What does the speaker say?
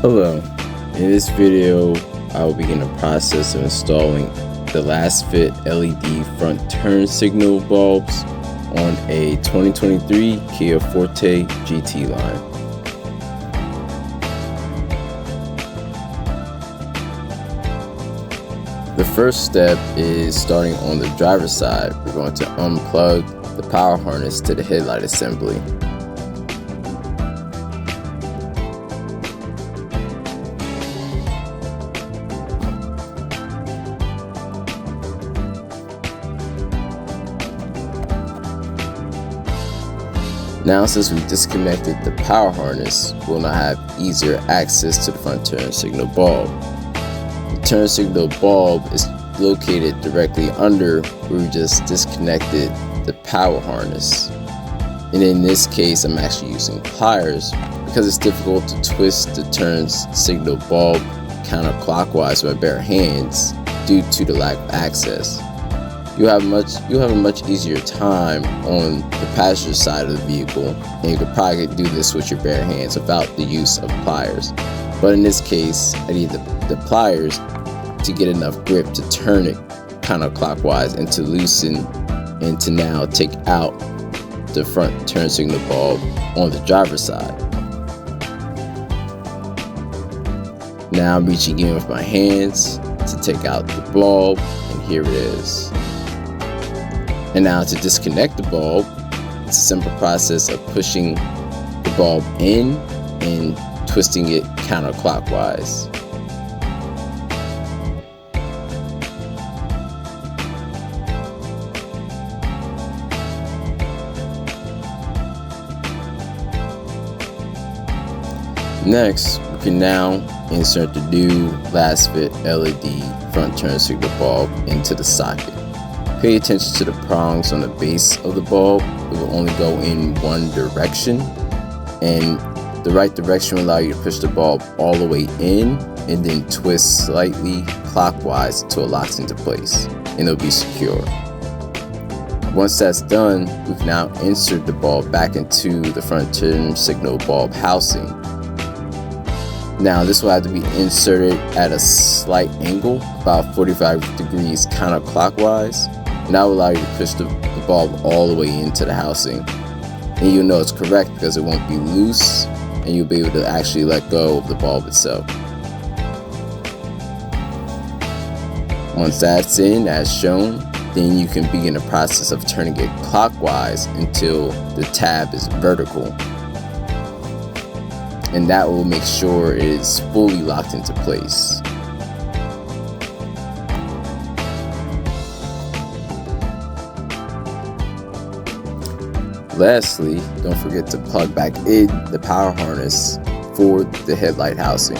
Hello, in this video I will begin the process of installing the last fit LED front turn signal bulbs on a 2023 Kia Forte GT line. The first step is starting on the driver's side. We're going to unplug the power harness to the headlight assembly. Now, since we disconnected the power harness, we'll now have easier access to the front turn signal bulb. The turn signal bulb is located directly under where we just disconnected the power harness. And in this case, I'm actually using pliers because it's difficult to twist the turn signal bulb counterclockwise with my bare hands due to the lack of access. You'll have a much easier time on the passenger side of the vehicle, and you could probably do this with your bare hands without the use of pliers. But in this case, I need the pliers to get enough grip to turn it counterclockwise and to loosen and to now take out the front turn signal bulb on the driver's side. Now I'm reaching in with my hands to take out the bulb, and here it is. And now to disconnect the bulb, it's a simple process of pushing the bulb in and twisting it counterclockwise. Next, we can now insert the new last fit LED front turn signal bulb into the socket. Pay attention to the prongs on the base of the bulb. It will only go in one direction, and the right direction will allow you to push the bulb all the way in and then twist slightly clockwise until it locks into place and it'll be secure. Once that's done, we can now insert the bulb back into the front turn signal bulb housing. Now this will have to be inserted at a slight angle, about 45 degrees counterclockwise. And that will allow you to push the bulb all the way into the housing. And you'll know it's correct because it won't be loose and you'll be able to actually let go of the bulb itself. Once that's in, as shown, then you can begin the process of turning it clockwise until the tab is vertical. And that will make sure it is fully locked into place. Lastly, don't forget to plug back in the power harness for the headlight housing.